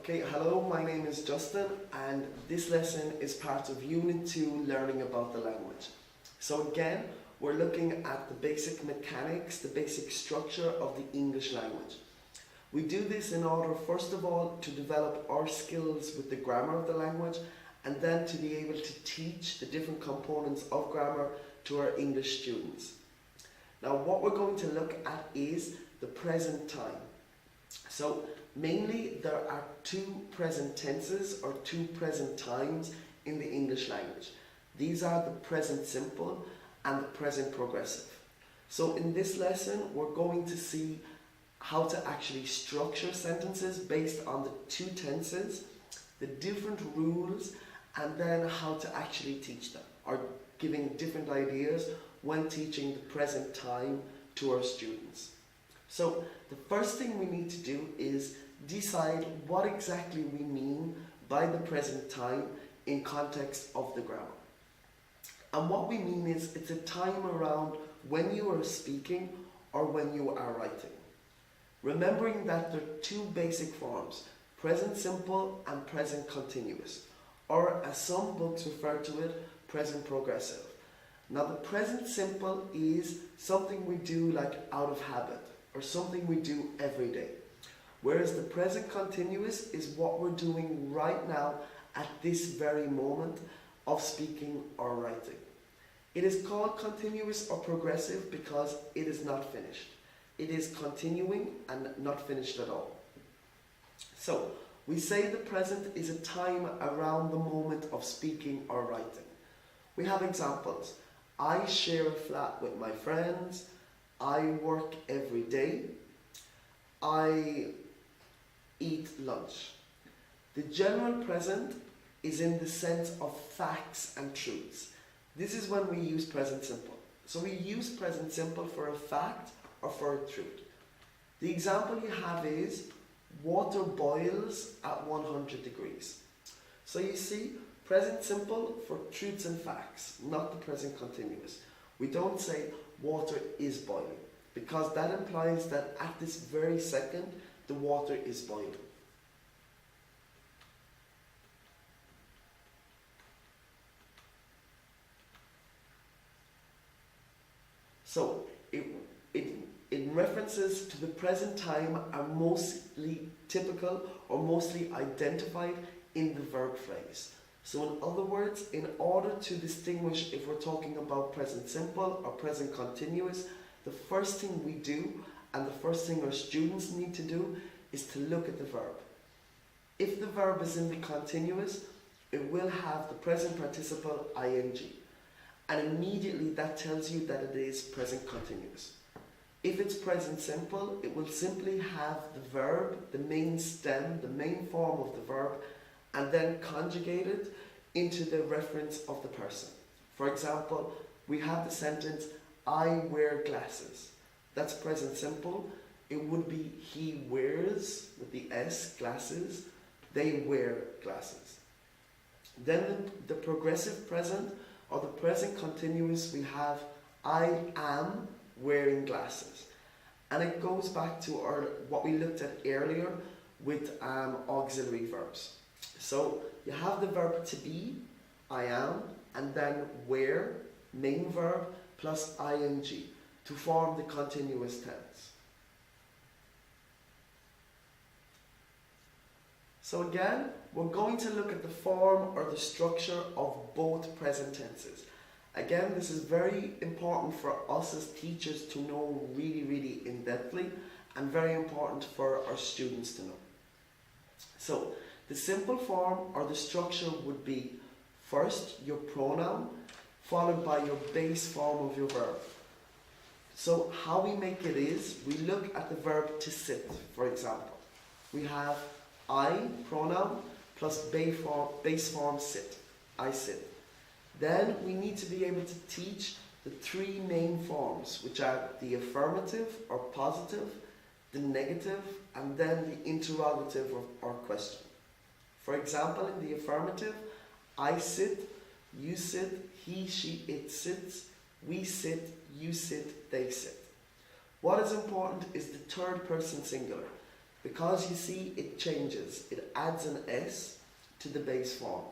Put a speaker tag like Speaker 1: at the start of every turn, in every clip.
Speaker 1: Okay, hello, my name is Justin and this lesson is part of Unit 2, Learning about the Language. So again, we're looking at the basic mechanics, the basic structure of the English language. We do this in order, first of all, to develop our skills with the grammar of the language and then to be able to teach the different components of grammar to our English students. Now what we're going to look at is the present time. So mainly there are two present tenses or two present times in the English language. These are the present simple and the present progressive. So in this lesson we're going to see how to actually structure sentences based on the two tenses, the different rules, and then how to actually teach them, or giving different ideas when teaching the present time to our students. So the first thing we need to do is decide what exactly we mean by the present time in context of the grammar. And what we mean is it's a time around when you are speaking or when you are writing. Remembering that there are two basic forms, present simple and present continuous, or as some books refer to it, present progressive. Now the present simple is something we do like out of habit, or something we do every day. Whereas the present continuous is what we're doing right now at this very moment of speaking or writing. It is called continuous or progressive because it is not finished. It is continuing and not finished at all. So we say the present is a time around the moment of speaking or writing. We have examples. I share a flat with my friends. I work every day. I eat lunch. The general present is in the sense of facts and truths. This is when we use present simple. So we use present simple for a fact or for a truth. The example you have is water boils at 100 degrees. So you see, present simple for truths and facts, not the present continuous. We don't say water is boiling, because that implies that at this very second the water is boiling. So in references to the present time are mostly typical or mostly identified in the verb phrase. So in other words, in order to distinguish if we're talking about present simple or present continuous, the first thing we do and the first thing our students need to do is to look at the verb. If the verb is in the continuous, it will have the present participle ing, and immediately that tells you that it is present continuous. If it's present simple, it will simply have the verb, the main stem, the main form of the verb, and then conjugate it into the reference of the person. For example, we have the sentence, I wear glasses. That's present simple. It would be he wears, with the S, glasses. They wear glasses. Then the progressive present, or the present continuous, we have I am wearing glasses. And it goes back to what we looked at earlier with auxiliary verbs. So you have the verb to be, I am, and then wear, main verb, plus ing to form the continuous tense. So again, we're going to look at the form or the structure of both present tenses. Again, this is very important for us as teachers to know really in-depthly, and very important for our students to know. So the simple form or the structure would be first your pronoun followed by your base form of your verb. So how we make it is, we look at the verb to sit, for example. We have I pronoun plus base form sit, I sit. Then we need to be able to teach the three main forms, which are the affirmative or positive, the negative, and then the interrogative or question. For example, in the affirmative, I sit, you sit, he, she, it sits, we sit, you sit, they sit. What is important is the third person singular. because you see it changes. It adds an S to the base form.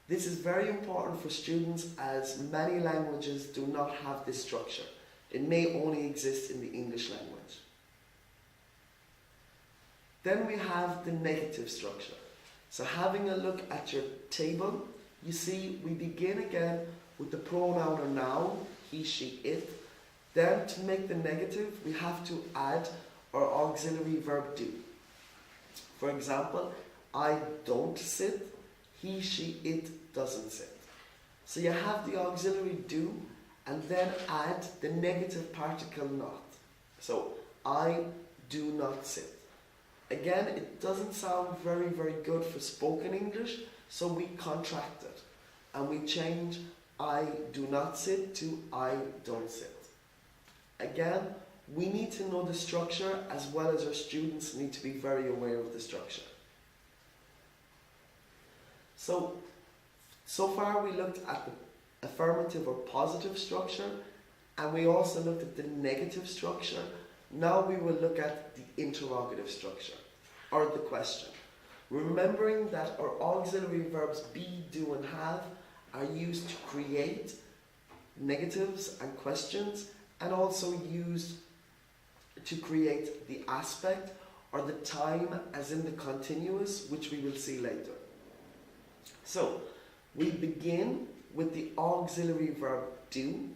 Speaker 1: This is very important for students as many languages do not have this structure. It may only exist in the English language. Then we have the negative structure. So having a look at your table, you see we begin again with the pronoun or noun, he, she, it. Then to make the negative, we have to add our auxiliary verb do. For example, I don't sit, he, she, it doesn't sit. So you have the auxiliary do and then add the negative particle not. So I do not sit. Again, it doesn't sound very good for spoken English, so we contract it and we change I do not sit to I don't sit. Again, we need to know the structure as well as our students need to be very aware of the structure. So far we looked at the affirmative or positive structure and we also looked at the negative structure. Now we will look at the interrogative structure or the question. Remembering that our auxiliary verbs be, do and have are used to create negatives and questions and also used to create the aspect or the time as in the continuous, which we will see later. So we begin with the auxiliary verb do,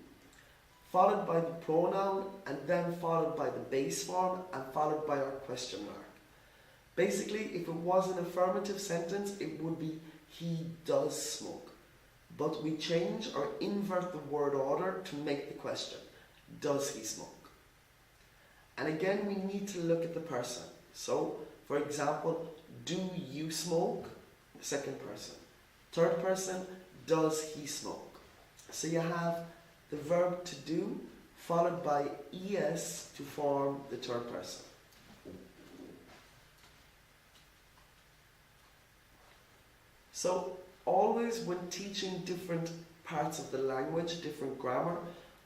Speaker 1: followed by the pronoun and then followed by the base form and followed by our question mark. Basically, if it was an affirmative sentence, it would be he does smoke. But we change or invert the word order to make the question, does he smoke? And again, we need to look at the person. So, for example, do you smoke? Second person. Third person, does he smoke? So you have the verb to do followed by es to form the third person. So always when teaching different parts of the language, different grammar,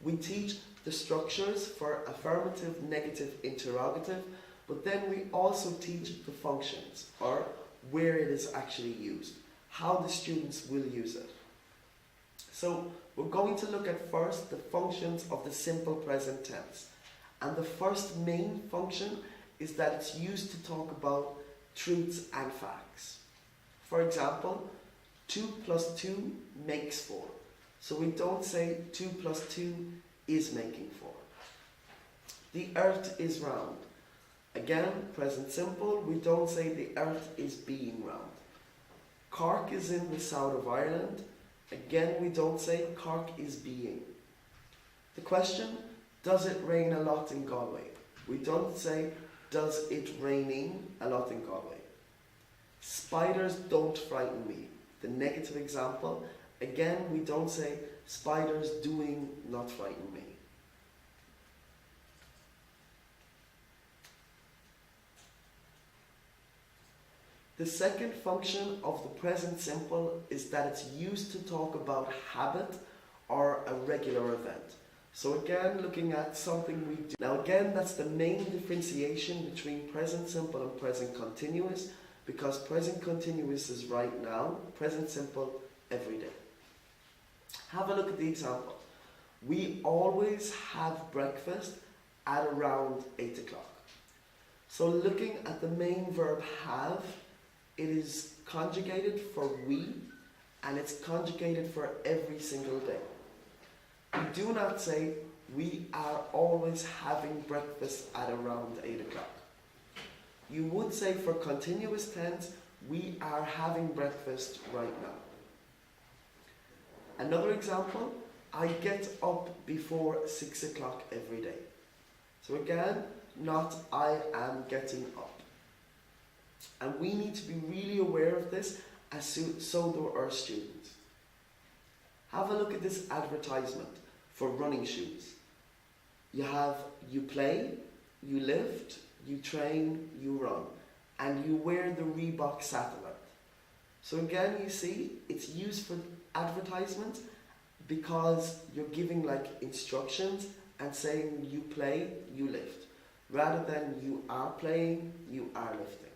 Speaker 1: we teach the structures for affirmative, negative, interrogative, but then we also teach the functions or where it is actually used, how the students will use it. So we're going to look at first the functions of the simple present tense. And the first main function is that it's used to talk about truths and facts. For example, 2 plus 2 makes 4. So we don't say 2 plus 2 is making 4. The earth is round. Again, present simple, we don't say the earth is being round. Cork is in the south of Ireland. Again, we don't say Cork is being. The question, does it rain a lot in Galway? We don't say, does it raining a lot in Galway? Spiders don't frighten me. The negative example, again, we don't say, spiders doing not frighten me. The second function of the present simple is that it's used to talk about habit or a regular event. So again, looking at something we do. Now again, that's the main differentiation between present simple and present continuous, because present continuous is right now, present simple every day. Have a look at the example. We always have breakfast at around 8 o'clock. So looking at the main verb have, it is conjugated for we, and it's conjugated for every single day. We do not say we are always having breakfast at around 8 o'clock. You would say for continuous tense, we are having breakfast right now. Another example, I get up before 6 o'clock every day. So again, not I am getting up. And we need to be really aware of this, as so do our students. Have a look at this advertisement for running shoes. You have you play, you lift, you train, you run, and you wear the Reebok satellite. So again, you see, it's used for advertisement because you're giving like instructions and saying you play, you lift. rather than you are playing, you are lifting.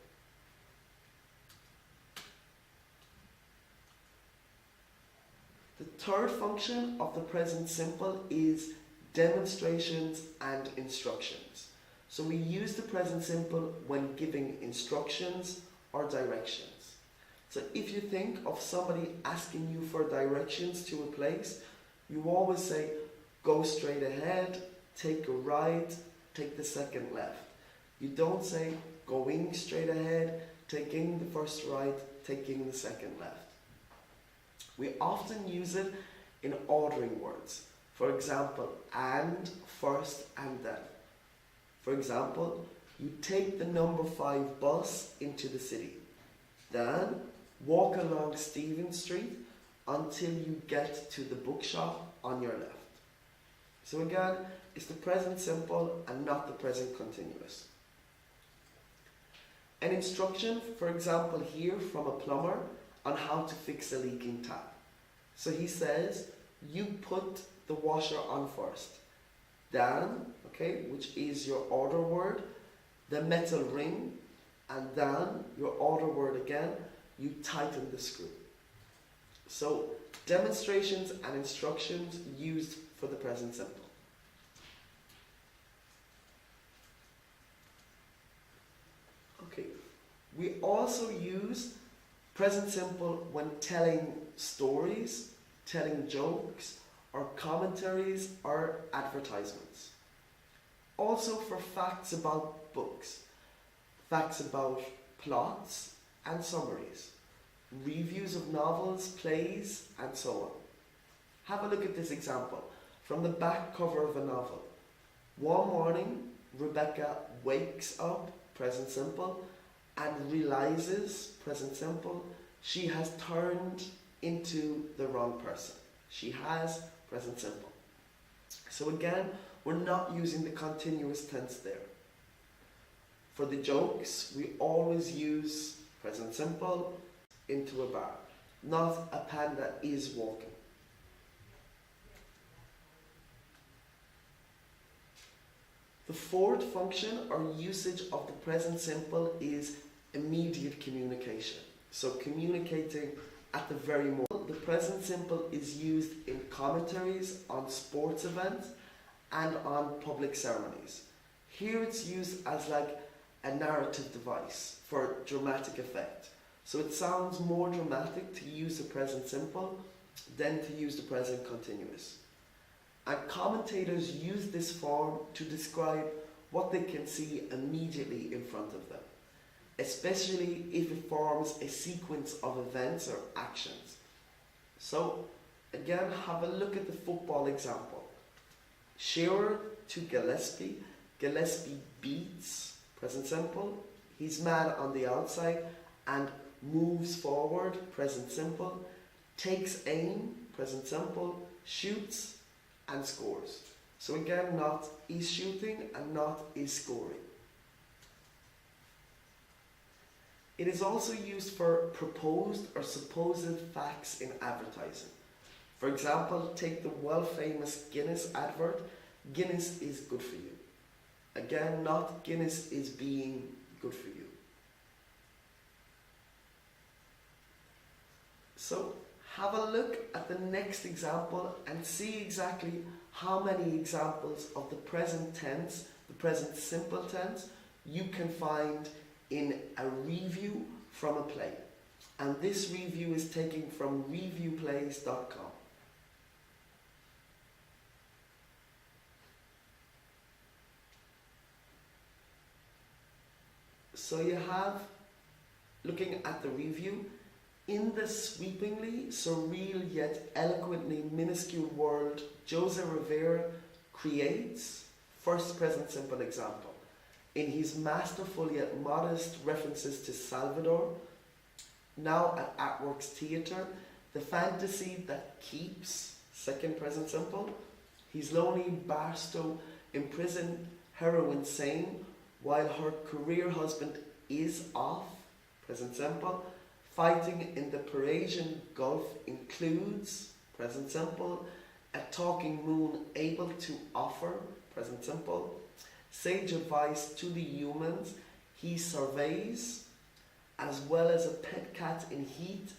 Speaker 1: The third function of the present simple is demonstrations and instructions. So we use the present simple when giving instructions or directions. So if you think of somebody asking you for directions to a place, you always say, go straight ahead, take a right, take the second left. You don't say, going straight ahead, taking the first right, taking the second left. We often use it in ordering words. For example, and, first, and then. For example, you take the number 5 bus into the city. Then, walk along Stephen Street until you get to the bookshop on your left. So again, it's the present simple and not the present continuous. An instruction, for example, here from a plumber on how to fix a leaking tap. So he says, you put the washer on first. Then, okay, which is your order word, the metal ring, and then your order word again, you tighten the screw. So, demonstrations and instructions used for the present simple. Okay, we also use present simple when telling stories, telling jokes, or commentaries or advertisements. Also for facts about books, facts about plots and summaries, reviews of novels, plays, and so on. Have a look at this example from the back cover of a novel. One morning, Rebecca wakes up, present simple, and realizes, present simple, she has turned into the wrong person. She has, present simple. So again, we're not using the continuous tense there. For the jokes, we always use present simple into a bar, not a panda is walking. The fourth function or usage of the present simple is immediate communication. So communicating at the very moment. The present simple is used in commentaries on sports events and on public ceremonies. Here it's used as like a narrative device for dramatic effect. So it sounds more dramatic to use the present simple than to use the present continuous. And commentators use this form to describe what they can see immediately in front of them, especially if it forms a sequence of events or actions. So, again, have a look at the football example. Shearer to Gillespie. Gillespie beats, present simple. He's mad on the outside and moves forward, present simple. Takes aim, present simple. Shoots and scores. So again, not is shooting and not is scoring. It is also used for proposed or supposed facts in advertising. For example, take the world-famous Guinness advert. Guinness is good for you. Again, not Guinness is being good for you. So, have a look at the next example and see exactly how many examples of the present tense, the present simple tense, you can find in a review from a play. And this review is taken from reviewplays.com. So you have, looking at the review, in the sweepingly surreal yet eloquently minuscule world Jose Rivera creates, first present simple example. In his masterful yet modest references to Salvador, now at Artworks Theatre, the fantasy that keeps, second present simple. His lonely Barstow imprisoned heroine sane, while her career husband is off, present simple. Fighting in the Parisian Gulf includes, present simple, a talking moon able to offer, present simple. sage advice to the humans he surveys, as well as a pet cat in heat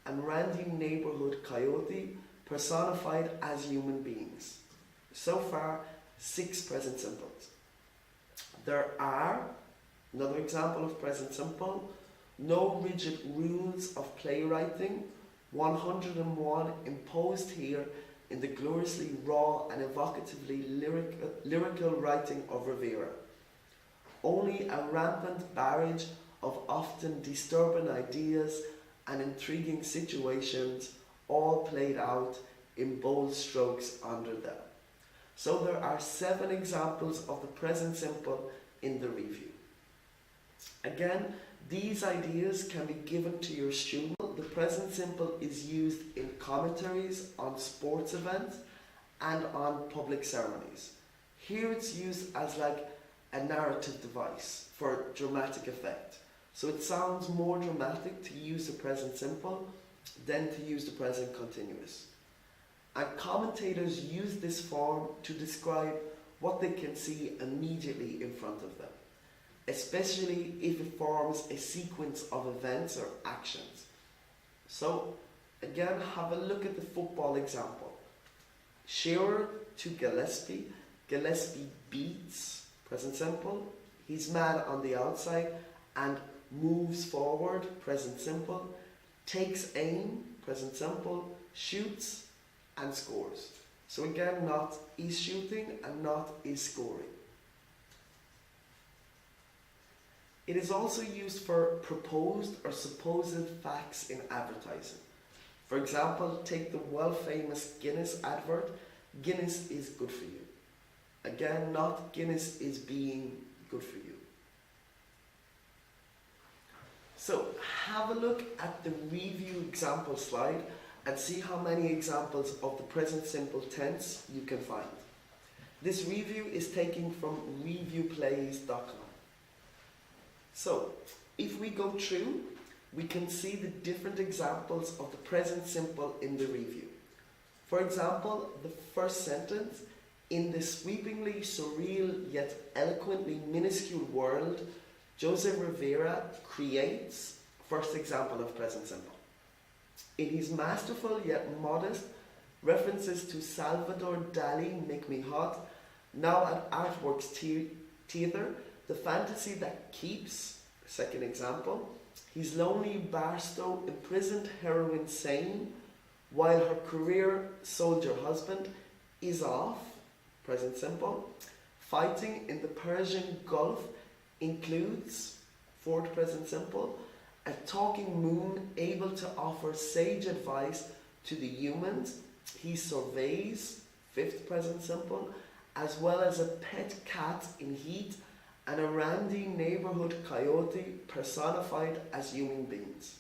Speaker 1: and randy neighborhood coyote personified as human beings. So far, 6 present simples. There are, another example of present simple, no rigid rules of playwriting, 101 imposed here in the gloriously raw and evocatively lyrical writing of Rivera. Only a rampant barrage of often disturbing ideas and intriguing situations, all played out in bold strokes under them. So there are 7 examples of the present simple in the review. Again, these ideas can be given to your student. The present simple is used in commentaries on sports events and on public ceremonies. Here it's used as like a narrative device for dramatic effect. So it sounds more dramatic to use the present simple than to use the present continuous. And commentators use this form to describe what they can see immediately in front of them, especially if it forms a sequence of events or actions. So again, have a look at the football example. Shearer to Gillespie. Gillespie beats, present simple. He's mad on the outside and moves forward, present simple. Takes aim, present simple. Shoots and scores. So again, not is shooting and not is scoring. It is also used for proposed or supposed facts in advertising. For example, take the world-famous Guinness advert, Guinness is good for you. Again, not Guinness is being good for you. So have a look at the review example slide and see how many examples of the present simple tense you can find. This review is taken from reviewplays.com. So, if we go through, we can see the different examples of the present simple in the review. For example, the first sentence, in the sweepingly surreal yet eloquently minuscule world, Jose Rivera creates, first example of present simple. In his masterful yet modest references to Salvador Dali make me hot, now at Artworks Theatre, the fantasy that keeps, second example, his lonely Barstow imprisoned heroine sane, while her career soldier husband is off, present simple. Fighting in the Persian Gulf includes, fourth present simple, a talking moon able to offer sage advice to the humans he surveys, fifth present simple, as well as a pet cat in heat and a randy neighborhood coyote personified as human beings.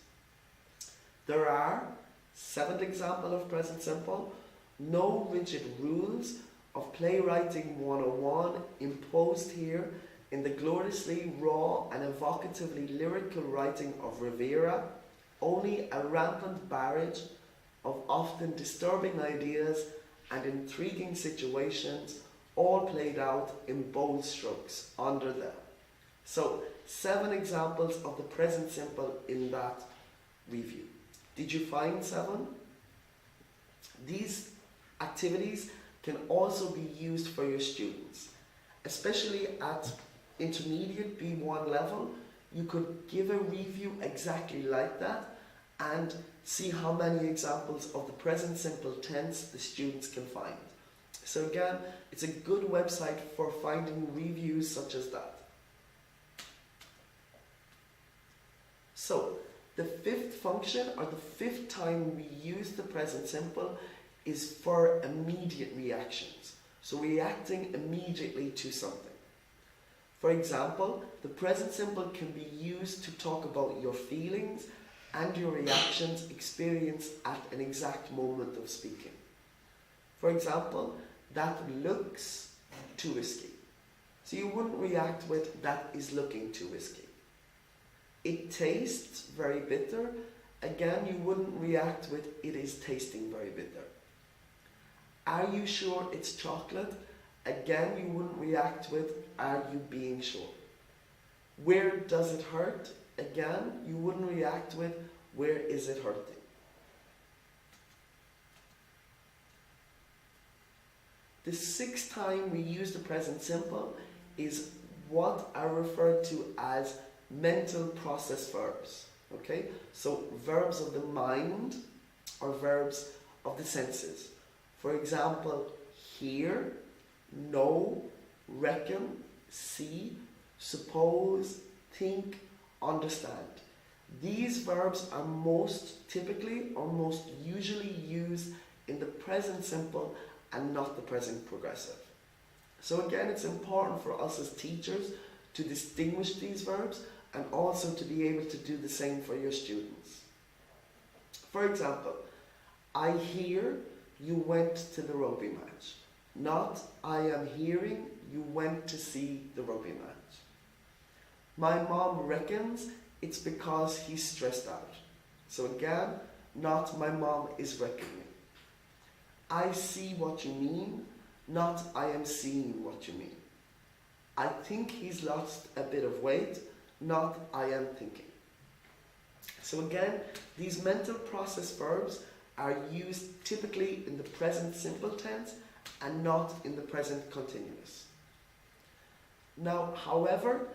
Speaker 1: There are, seventh example of present simple, no rigid rules of playwriting 101 imposed here in the gloriously raw and evocatively lyrical writing of Rivera, only a rampant barrage of often disturbing ideas and intriguing situations, all played out in bold strokes under them. So, 7 examples of the present simple in that review. Did you find 7? These activities can also be used for your students, especially at intermediate B1 level. You could give a review exactly like that and see how many examples of the present simple tense the students can find. So again, it's a good website for finding reviews such as that. So, the 5th function, or the 5th time we use the present simple, is for immediate reactions. So reacting immediately to something. For example, the present simple can be used to talk about your feelings and your reactions experienced at an exact moment of speaking. For example, that looks too risky. So you wouldn't react with that is looking too risky. It tastes very bitter. Again, you wouldn't react with it is tasting very bitter. Are you sure it's chocolate? Again, you wouldn't react with, are you being sure? Where does it hurt? Again, you wouldn't react with, where is it hurting? The sixth time we use the present simple is what are referred to as mental process verbs. Okay, so verbs of the mind or verbs of the senses. For example, hear, know, reckon, see, suppose, think, understand. These verbs are most typically or most usually used in the present simple and not the present progressive. So again, it's important for us as teachers to distinguish these verbs and also to be able to do the same for your students. For example, I hear you went to the rugby match. Not, I am hearing you went to see the rugby match. My mom reckons it's because he's stressed out. So again, not my mom is reckoning. I see what you mean, not I am seeing what you mean. I think he's lost a bit of weight, not I am thinking. So again, these mental process verbs are used typically in the present simple tense and not in the present continuous. Now, however,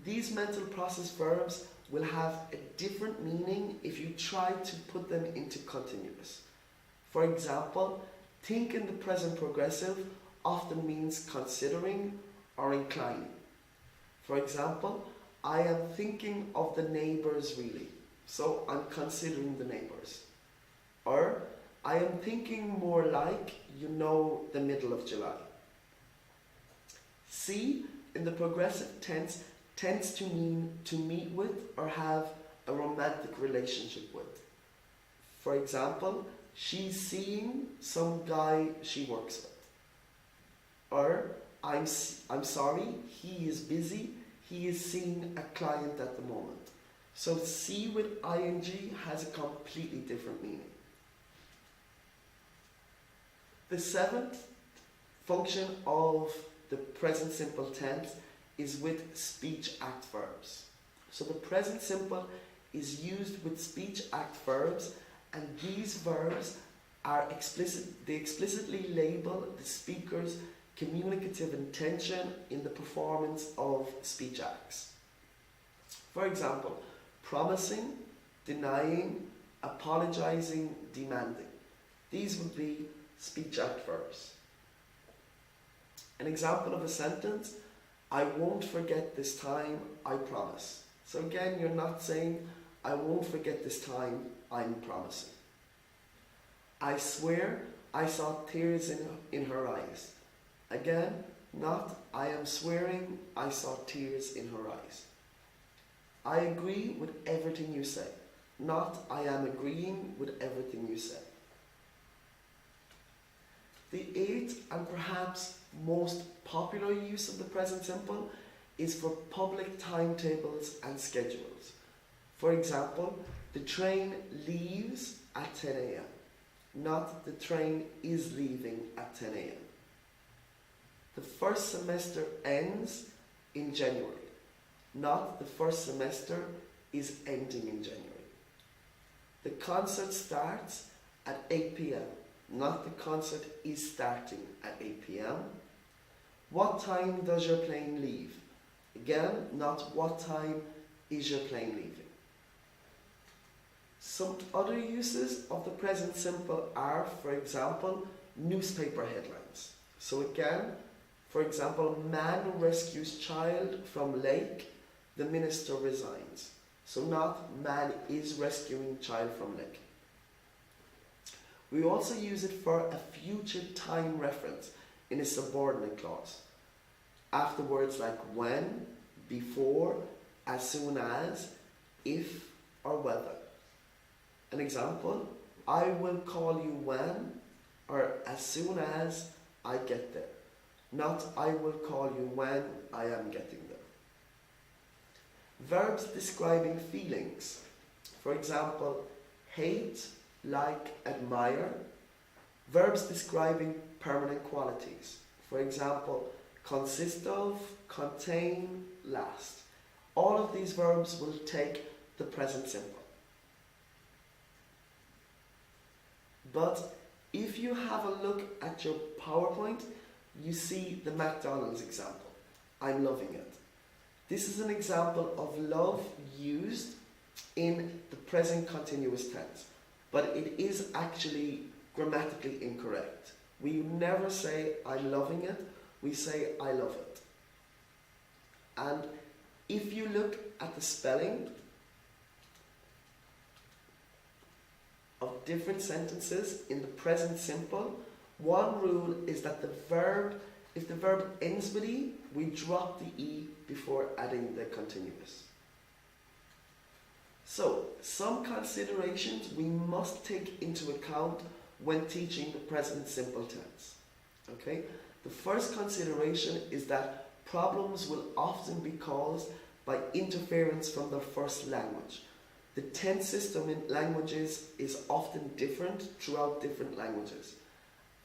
Speaker 1: these mental process verbs will have a different meaning if you try to put them into continuous. For example, think in the present progressive often means considering or inclining. For example, I am thinking of the neighbours really, so I'm considering the neighbours. Or, I am thinking more like, the middle of July. See, in the progressive tense, tends to mean to meet with or have a romantic relationship with. For example, she's seeing some guy she works with. Or, I'm sorry, he is busy, he is seeing a client at the moment. So see with ing has a completely different meaning. The seventh function of the present simple tense is with speech act verbs. So the present simple is used with speech act verbs, and these verbs are they explicitly label the speaker's communicative intention in the performance of speech acts. For example, promising, denying, apologizing, demanding. These would be speech act verbs. An example of a sentence, I won't forget this time, I promise. So again, you're not saying, I won't forget this time, I'm promising. I swear I saw tears in her eyes. Again, not, I am swearing I saw tears in her eyes. I agree with everything you say. Not, I am agreeing with everything you say. The eighth and perhaps most popular use of the present simple is for public timetables and schedules. For example, the train leaves at 10 a.m. Not the train is leaving at 10 a.m. The first semester ends in January. Not the first semester is ending in January. The concert starts at 8 p.m. Not the concert is starting at 8 p.m. What time does your plane leave? Again, not what time is your plane leaving. Some other uses of the present simple are, for example, newspaper headlines. So again, for example, man rescues child from lake, the minister resigns. So not man is rescuing child from lake. We also use it for a future time reference in a subordinate clause. After words like when, before, as soon as, if, or whether. An example, I will call you when, or as soon as I get there. Not I will call you when I am getting there. Verbs describing feelings. For example, hate, like, admire. Verbs describing permanent qualities. For example, consist of, contain, last. All of these verbs will take the present simple. But if you have a look at your PowerPoint, you see the McDonald's example. I'm loving it. This is an example of love used in the present continuous tense, but it is actually grammatically incorrect. We never say I'm loving it, we say I love it. And if you look at the spelling of different sentences in the present simple, one rule is that if the verb ends with E, we drop the E before adding the continuous. So, some considerations we must take into account when teaching the present simple tense. Okay? The first consideration is that problems will often be caused by interference from the first language. The tense system in languages is often different throughout different languages.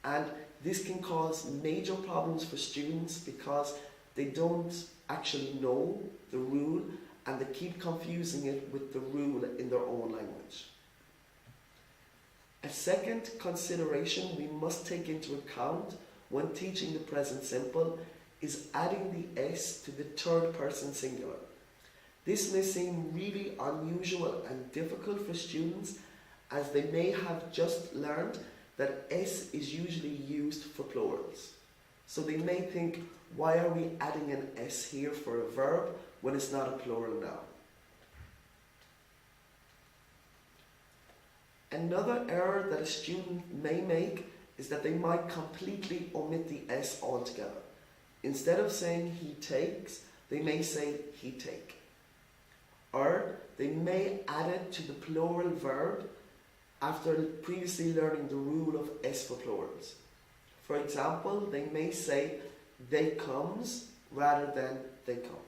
Speaker 1: And this can cause major problems for students because they don't actually know the rule and they keep confusing it with the rule in their own language. A second consideration we must take into account when teaching the present simple is adding the S to the third person singular. This may seem really unusual and difficult for students as they may have just learned that S is usually used for plurals. So they may think, why are we adding an S here for a verb when it's not a plural noun? Another error that a student may make is that they might completely omit the S altogether. Instead of saying he takes, they may say he take. Or they may add it to the plural verb after previously learning the rule of S for plurals. For example, they may say they comes rather than they come.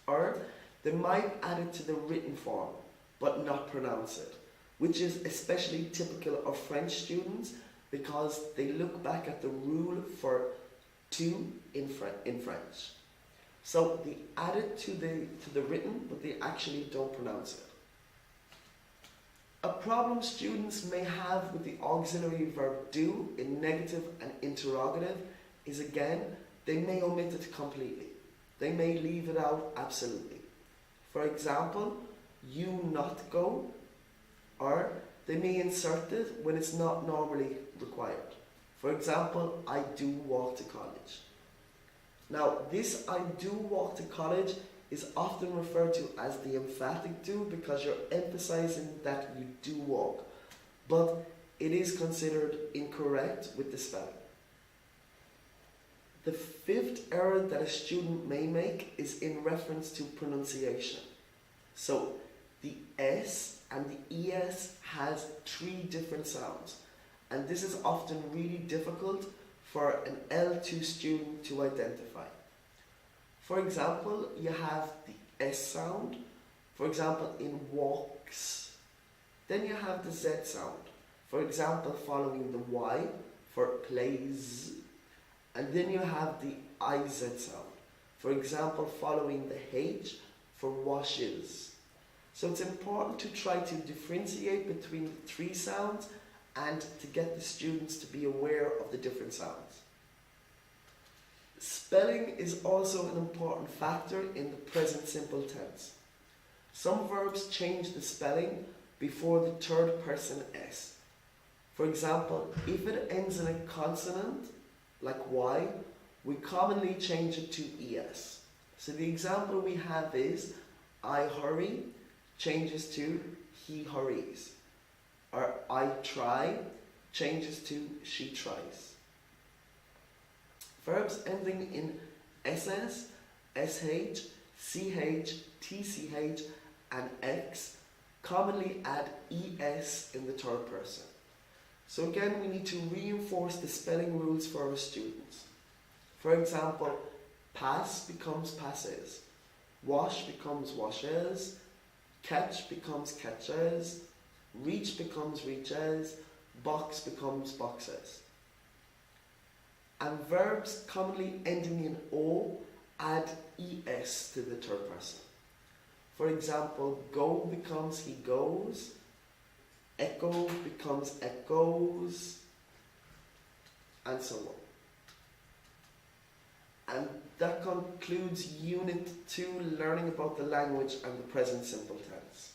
Speaker 1: Or they might add it to the written form but not pronounce it, which is especially typical of French students because they look back at the rule for to in French. So they add it to the written, but they actually don't pronounce it. A problem students may have with the auxiliary verb do in negative and interrogative is again, they may omit it completely. They may leave it out absolutely. For example, you not go, or they may insert it when it's not normally required. For example, I do walk to college. Now, this I do walk to college is often referred to as the emphatic do because you're emphasizing that you do walk, but it is considered incorrect with the spelling. The fifth error that a student may make is in reference to pronunciation. So, the S and the ES has 3 different sounds, and this is often really difficult for an L2 student to identify. For example, you have the S sound, for example in walks. Then you have the Z sound, for example following the Y for plays. And then you have the IZ sound, for example following the H for washes. So it's important to try to differentiate between the 3 sounds and to get the students to be aware of the different sounds. Spelling is also an important factor in the present simple tense. Some verbs change the spelling before the third person S. For example, if it ends in a consonant, like Y, we commonly change it to ES. So the example we have is, I hurry changes to he hurries. Or I try changes to she tries. Verbs ending in SS, SH, CH, TCH and X commonly add ES in the third person. So again, we need to reinforce the spelling rules for our students. For example, pass becomes passes, wash becomes washes, catch becomes catches, reach becomes reaches, box becomes boxes. And verbs commonly ending in O add es to the third person. For example, go becomes he goes, echo becomes echoes, and so on. And that concludes Unit 2, learning about the language and the present simple tense.